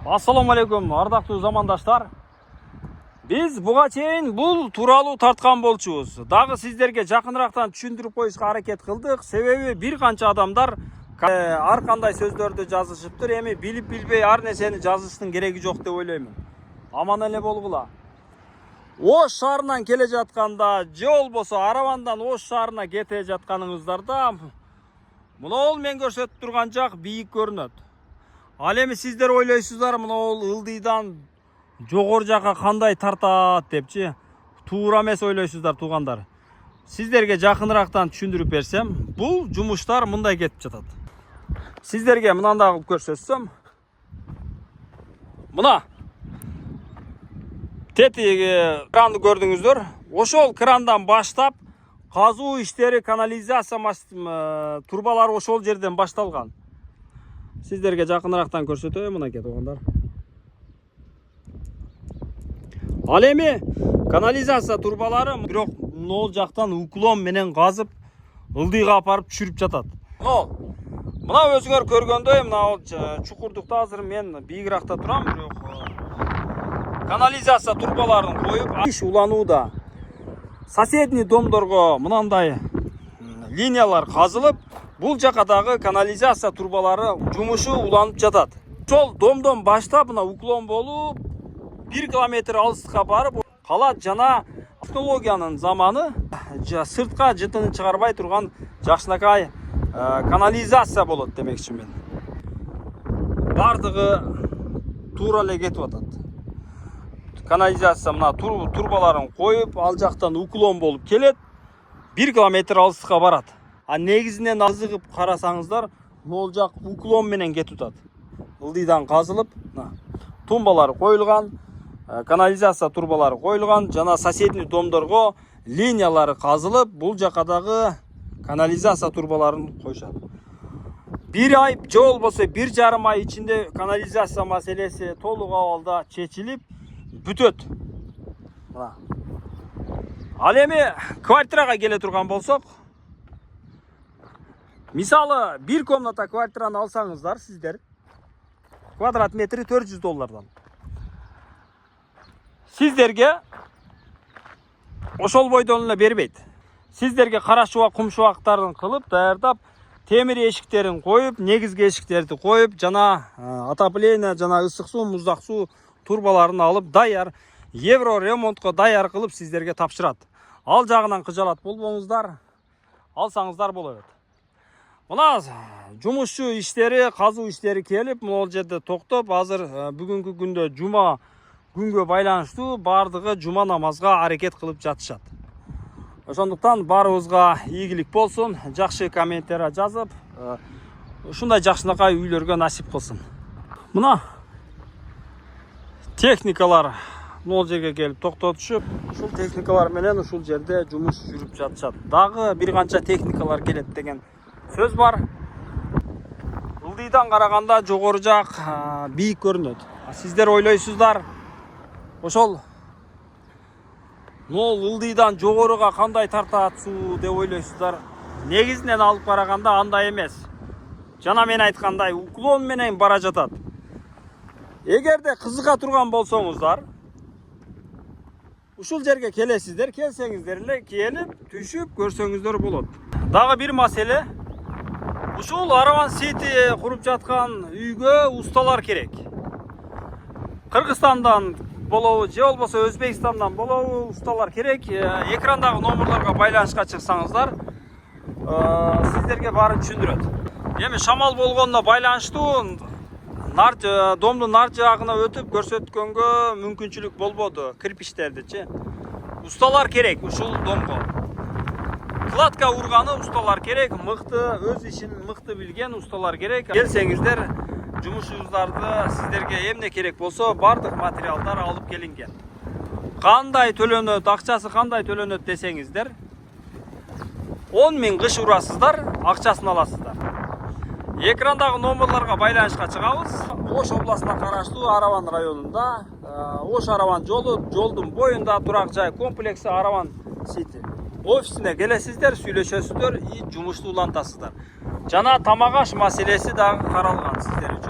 Assalamu alaikum, ардактуу замандаштар. Biz буга чейин бул тууралуу тарткан болчубуз. Дагы сиздерге жакыныраактан түшүндүрүп коюшка аракет кылдык. Себеби бир канча адамдар ар кандай сөздөрдү жазышыптыр. Эми билип билбей ар нерсени жазыштын кереги жок деп ойлоймун. Аман эле болгула. Ош шаарынан келе жатканда, же болбосо Аравандан Ош шаарына кете жатканыңыздарда мына мен көрсөтүп турган жак бийик көрүнөт. Ал эми сиздер ойлойсуздар, мына ылдыйдан жогору жака кандай тартат депчи. Туура эмес ойлойсуздар туугандар. Сиздерге жакыныраактан түшүндүрүп берсем, бул жумуштар мындай кетип жатат. Сиздерге мынандай кылып көрсөтсөм, мына тетиги кранды көрдүңүздөр. Ошол крандан баштап казуу иштери, канализация турбалары ошол жерден башталган. Сиздерге жакыныраактан көрсөтөйүн, мынакей туугандар. Ал эми канализация турбалары бирок могул жактан уклон менен казып ылдыйга апарып түшүрүп жатат. Мына өзүңөр көргөндөй, мына чукурдукта азыр мен бийигиракта турам, бирок канализация турбаларын коюп иш уланууда. Соседний домдорго мынандай линиялар казылып, бул жакадагы канализация турбалары жумушу уланып жатат. Ошол домдон баштап мына уклон болуп 1 километр алыстыкка барып калат жана технологиянын заманы сыртка жытынын чыгарбай турган жакшынакай канализация болот демекчимин. Бардыгы туура эле кетип атат. Канализация мына турбаларын коюп, ал жактан уклон болуп келет, 1 километр алыстыкка барат. А негизинен азыгып карасаңыздар, могул жак уклон менен кетип атат. Ылдыйдан казылып, тумбалары коюлган, канализация турбалары коюлган, жана соседний домдорго линиялары казылып, бул жакадагы канализация турбаларын коюшат. 1 ай же болбосо 1,5 ай ичинде канализация маселеси толук абалда чечилип бүтөт. Ал эми квартирага келе турган болсок, мисалы 1 комната квартираны алсаңыздар сиздер, квадрат метри $400. Сиздерге ошол бойдон эле бербейт. Сиздерге кара шубак, кум шубактарын кылып даярдап, темир эшиктерин коюп, негизги эшиктерди коюп, жана отопление, жана ысык суу, муздак суу турбаларын алып даяр, евро ремонтко даяр кылып сиздерге тапшырат. Ал жагынан кыжалат болбоңуздар, алсаңыздар боло берет. Мына жумушчу иштери, казуу иштери келип, могул жерде токтоп, азыр бүгүнкү күндө жума күнгө байланыштуу бардыгы жума намазга аракет кылып жатышат. Ошондуктан баарыбызга ийгилик болсун, жакшы комментарий жазып, ушундай жакшынакай үйлөргө насип кылсын. Мына техникалар могул жерге келип токтотушуп, ушул техникалар менен ушул жерде жумуш жүрүп жатышат. Дагы бир канча техникалар келет деген сөз бар. Ылдыйдан караганда жогору жак бийик көрүнөт. Сиздер ойлойсуздар, ошол могул ылдыйдан жогоруга кандай тартат суу деп ойлойсуздар. Негизинен алып караганда андай эмес. Жана мен айткандай уклон менен бара жатат. Эгерде кызыка турган болсоңуздар, ушул жерге келесиздер, келсеңиздер эле келип, түшүп көрсөңүздөр болот. Дагы бир маселе, ушул Араван Сити куруп жаткан үйгө усталар керек. Кыргызстандан болобу, же болбосо Өзбекстандан болобу усталар керек. Экрандагы номерлорго байланышка чыксаңыздар, сиздерге баарын түшүндүрөт. Эми шамал болгонуна байланыштуу домдун нар жагына өтүп көрсөткөнгө мүмкүнчүлүк болбоду, кирпичтердичи. Усталар керек ушул домго. Кладка урганы усталар керек, мыкты, өз ишин мыкты билген усталар керек. Келсеңиздер, жумушуңуздарды сиздерге эмне керек болсо, бардык материалдар алып келинген. Кандай төлөнөт, акчасы кандай төлөнөт десеңиздер, 10 000 кыш урасыздар, акчасын аласыздар. Экрандагы номерлорго байланышка чыгабыз. Ош областына караштуу Араван районунда, Ош Араван жолдун боюнда турак жай комплекси Араван Сити. Офисине келесиздер, сүйлөшөсүздөр, жумушту улантасыздар. Жана тамак аш маселеси дагы каралган сиздер үчүн.